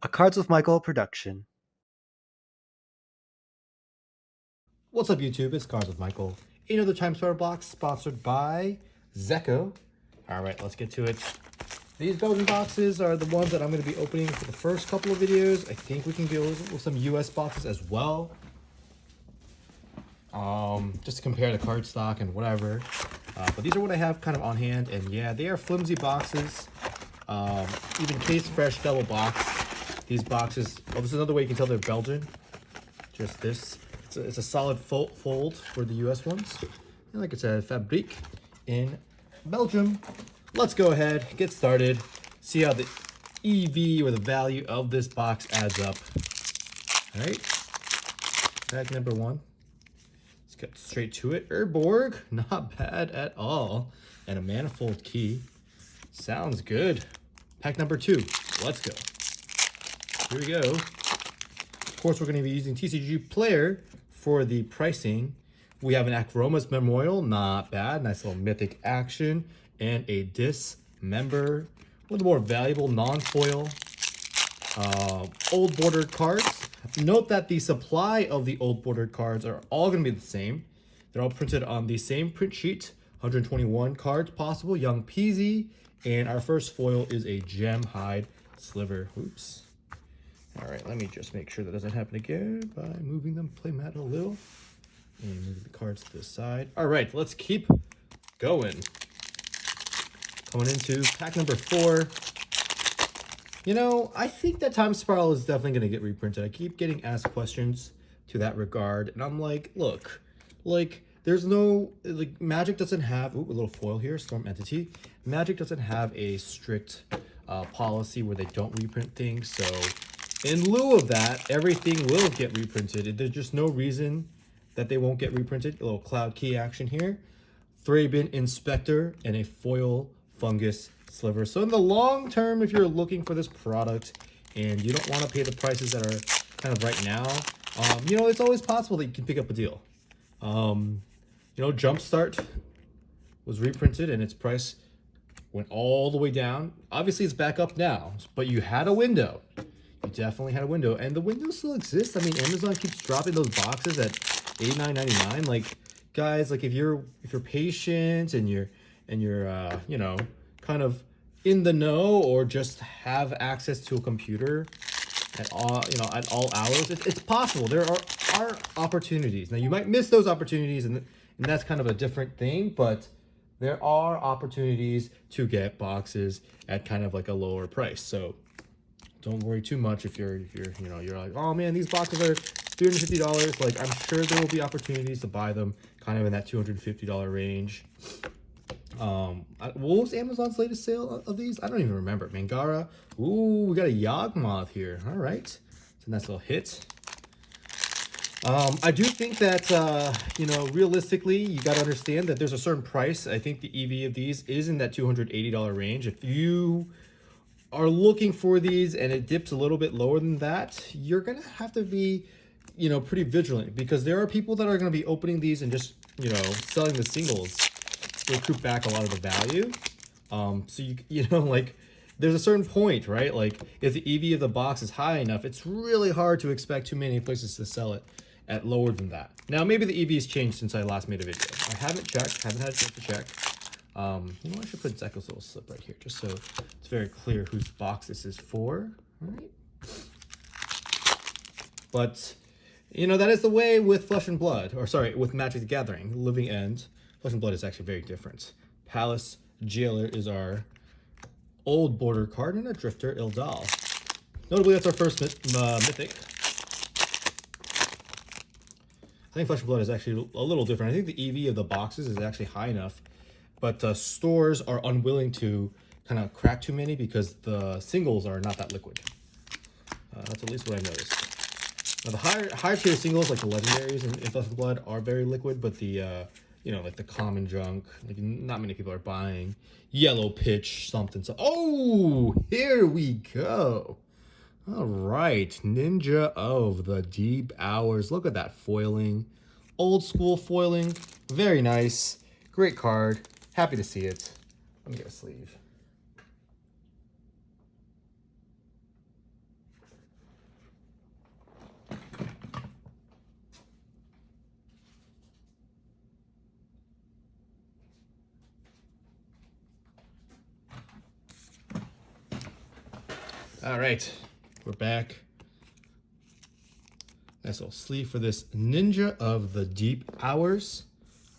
A Cards with Michael production. What's up, YouTube? It's Cards with Michael. Another Time Spiral box sponsored by Zecco. All right, let's get to it. These Belgian boxes are the ones that I'm going to be opening for the first couple of videos. I think we can go with some US boxes as well. Just to compare the card stock and whatever. But these are what I have kind of on hand. And yeah, they are flimsy boxes. Even case fresh double box. These boxes, well, this is another way you can tell they're Belgian. Just this. It's a solid fold for the US ones. And like I said, Fabrique in Belgium. Let's go ahead, get started, see how the EV or the value of this box adds up. All right, pack number one. Let's get straight to it. Urborg, not bad at all. And a manifold key. Sounds good. Pack number two, let's go. Here we go. Of course, we're going to be using TCG Player for the pricing. We have an Akroma's Memorial, not bad. Nice little mythic action. And a Dismember, one of the more valuable non-foil old bordered cards. Note that the supply of the old bordered cards are all going to be the same. They're all printed on the same print sheet. 121 cards possible, Young Peasy. And our first foil is a Gem Hide Sliver. Oops. All right, let me just make sure that doesn't happen again by moving them play mat a little. And move the cards to the side. All right, let's keep going. Coming into pack number four. You know, I think that Time Spiral is definitely going to get reprinted. I keep getting asked questions to that regard. And I'm like, look, like, there's no, like, Magic doesn't have, ooh, a little foil here, Storm Entity. Magic doesn't have a strict policy where they don't reprint things. So in lieu of that, everything will get reprinted. There's just no reason that they won't get reprinted. A little Cloud Key action here. Thrabin Inspector and a foil Fungus Sliver. So in the long term, if you're looking for this product and you don't want to pay the prices that are kind of right now, you know, it's always possible that you can pick up a deal. You know, Jumpstart was reprinted and its price went all the way down. Obviously, it's back up now, but you had a window. You definitely had a window, and the window still exists. I mean, Amazon keeps dropping those boxes at $89.99. Like, guys, like if you're patient and you're you know, kind of in the know or just have access to a computer at all, you know, at all hours, it's possible. There are opportunities. Now you might miss those opportunities, and that's kind of a different thing, but there are opportunities to get boxes at kind of like a lower price. So don't worry too much if you're you know, you're like, oh man, these boxes are $350. Like, I'm sure there will be opportunities to buy them kind of in that $250 range. What was Amazon's latest sale of these? I don't even remember. Mangara. Ooh, we got a Yawgmoth here. All right. It's a nice little hit. I do think that, you know, realistically, you got to understand that there's a certain price. I think the EV of these is in that $280 range. If you are looking for these and it dips a little bit lower than that, you're going to have to be, you know, pretty vigilant, because there are people that are going to be opening these and just, you know, selling the singles to recoup back a lot of the value. So you know, like, there's a certain point, right? Like, if the EV of the box is high enough, it's really hard to expect too many places to sell it at lower than that. Now, maybe the EV has changed since I last made a video. I haven't checked, haven't had a chance to check. You know, I should put Zecco's little slip right here, just so it's very clear whose box this is for. All right. But, you know, that is the way with Flesh and Blood, or sorry, with Magic the Gathering, Living End. Flesh and Blood is actually very different. Palace Jailer is our old border card, and a Drifter Ildal. Notably, that's our first mythic. I think Flesh and Blood is actually a little different. I think the EV of the boxes is actually high enough, but stores are unwilling to kind of crack too many because the singles are not that liquid. That's at least what I noticed. Now, the higher tier singles, like the legendaries in Flesh and Blood, are very liquid, but the you know, like the common junk, like not many people are buying. Yellow Pitch, something. So, oh, here we go. All right, Ninja of the Deep Hours. Look at that foiling. Old school foiling. Very nice. Great card. Happy to see it. Let me get a sleeve. All right, we're back. Nice little sleeve for this Ninja of the Deep Hours.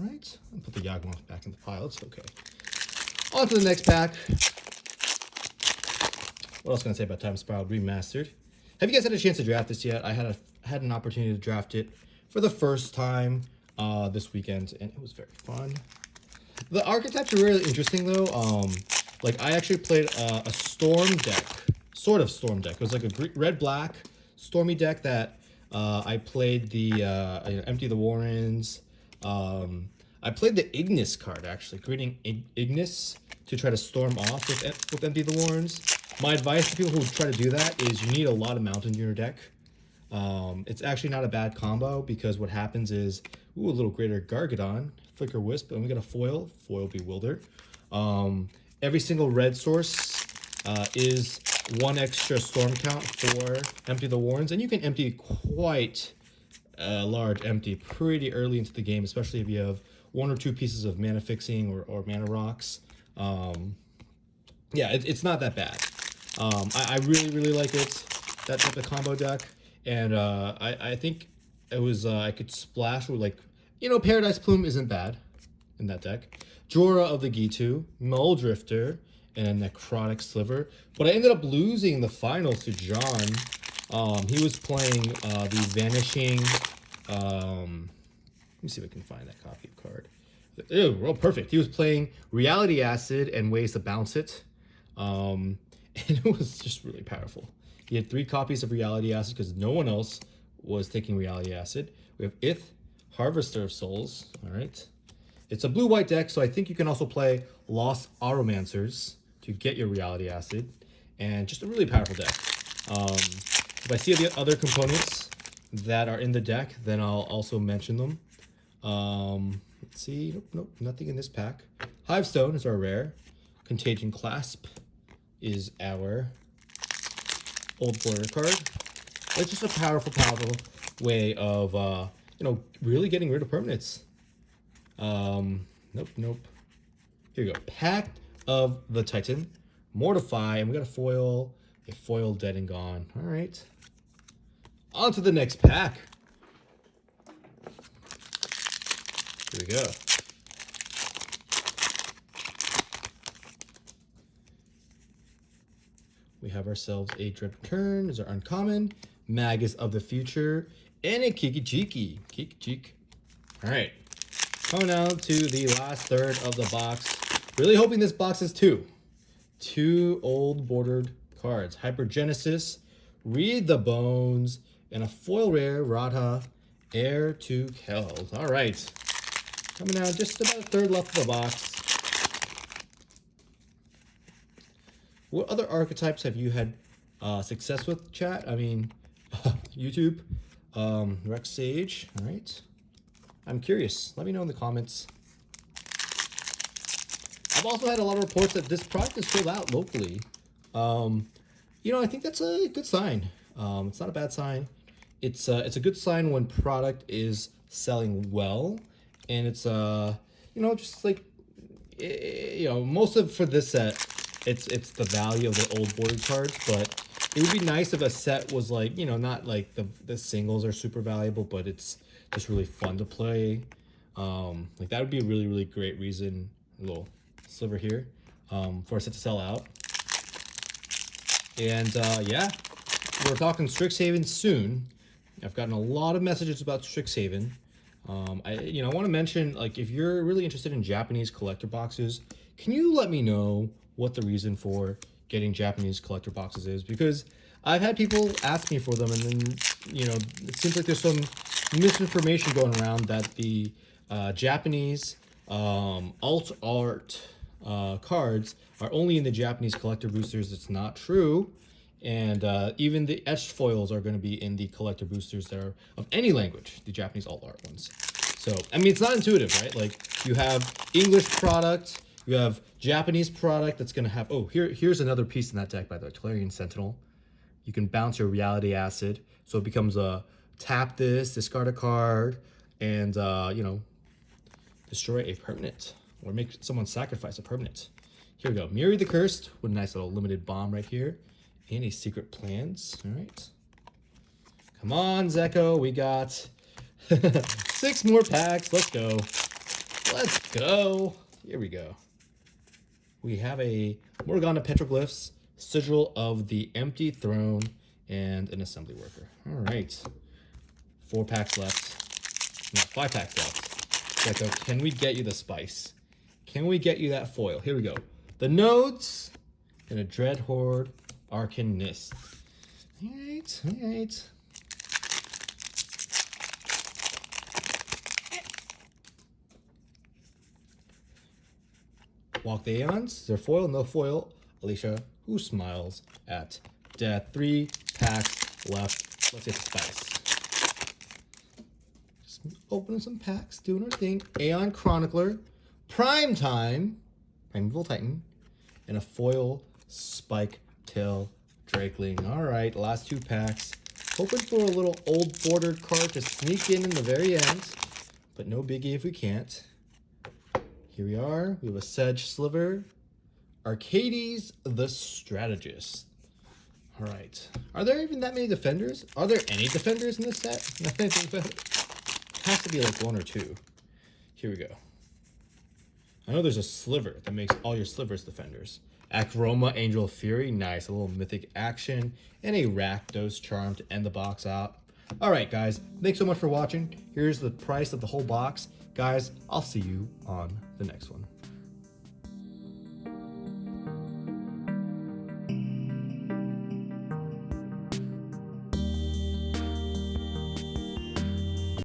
All right, I'll put the Yagmoth back in the pile. It's okay. On to the next pack. What else can I say about Time Spiral Remastered? Have you guys had a chance to draft this yet? I had an opportunity to draft it for the first time this weekend, and it was very fun. The archetypes are really interesting though. Like I actually played a storm deck, sort of storm deck. It was like a red-black stormy deck that I played the Empty the Warrens. I played the Ignis card actually, creating Ignis to try to storm off with Empty the Warrens. My advice to people who try to do that is you need a lot of mountain in your deck. It's actually not a bad combo because what happens is, ooh, a little Greater Gargadon, Flicker Wisp, and we got a Foil Bewilder. Every single red source is one extra storm count for Empty the Warrens, and you can empty quite a large empty pretty early into the game, especially if you have one or two pieces of mana fixing or mana rocks. Yeah, it's not that bad. I really like it, that type of combo deck, and I think it was I could splash with, like, you know, Paradise Plume isn't bad in that deck. Jorah of the Gitu, Muldrifter, and a Necrotic Sliver. But I ended up losing the finals to John. He was playing the Vanishing. Let me see if I can find that copy of card. Ew, oh, perfect. He was playing Reality Acid and ways to bounce it. And it was just really powerful. He had 3 copies of Reality Acid because no one else was taking Reality Acid. We have Ith, Harvester of Souls. All right. It's a blue-white deck, so I think you can also play Lost Automancers to get your Reality Acid. And just a really powerful deck. If I see the other components that are in the deck, then I'll also mention them. Let's see. Nope, nothing in this pack. Hivestone is our rare. Contagion Clasp is our old border card. It's just a powerful way of you know, really getting rid of permanents. Nope. Here we go. Pact of the Titan, Mortify, and we got a foil Dead and Gone. All right. On to the next pack. Here we go. We have ourselves a Dread Return, is our uncommon, Magus of the Future, and a Kiki-Jiki. All right. Coming down to the last third of the box. Really hoping this box is 2 old bordered cards. Hypergenesis, Read the Bones, and a foil rare, Radha, Heir to Keld. All right. Coming down, just about a third left of the box. What other archetypes have you had success with, chat? I mean, YouTube, Rex Sage. All right. I'm curious. Let me know in the comments. I've also had a lot of reports that this product is sold out locally. You know, I think that's a good sign. It's not a bad sign. It's a good sign when product is selling well, and it's you know, just like, you know, most of for this set, it's the value of the old bordered cards, but it would be nice if a set was like, you know, not like the singles are super valuable, but it's just really fun to play. Like that would be a really great reason, a little sliver here, for a set to sell out. And yeah, we're talking Strixhaven soon. I've gotten a lot of messages about Strixhaven. I want to mention, like, if you're really interested in Japanese collector boxes, can you let me know what the reason for getting Japanese collector boxes is? Because I've had people ask me for them, and then, you know, it seems like there's some misinformation going around that the Japanese alt art cards are only in the Japanese collector boosters. It's not true. And even the etched foils are going to be in the collector boosters that are of any language, the Japanese alt art ones. So, I mean, it's not intuitive, right? Like, you have English product, you have Japanese product that's going to have... Oh, here's another piece in that deck, by the way, Clarion Sentinel. You can bounce your Reality Acid, so it becomes a tap this, discard a card, and, you know, destroy a permanent, or make someone sacrifice a permanent. Here we go. Miri the Cursed with a nice little limited bomb right here. Any secret plans? All right. Come on, Zeko. We got 6 more packs. Let's go. Let's go. Here we go. We have a Morgana Petroglyphs, Sigil of the Empty Throne, and an Assembly Worker. All right. 4 packs left. No, 5 packs left. Zeko, can we get you the spice? Can we get you that foil? Here we go. The Nodes and a Dreadhorde Arcanist. All right. All right. Walk the Aeons. Is there foil? No foil. Alicia, who smiles at death. 3 packs left. Let's get the spice. Just opening some packs, doing our thing. Aeon Chronicler, Prime Time, Primeval Titan, and a foil Spike Tail Drakeling. All right, last 2 packs. Hoping for a little old bordered card to sneak in the very end, but no biggie if we can't. Here we are. We have a Sedge Sliver, Arcades the Strategist. All right. Are there even that many defenders? Are there any defenders in this set? Has to be like 1 or 2. Here we go. I know there's a sliver that makes all your slivers defenders. Akroma, Angel of Fury, nice, a little mythic action, and a Rakdos Charm to end the box out. All right, guys, thanks so much for watching. Here's the price of the whole box. Guys, I'll see you on the next one.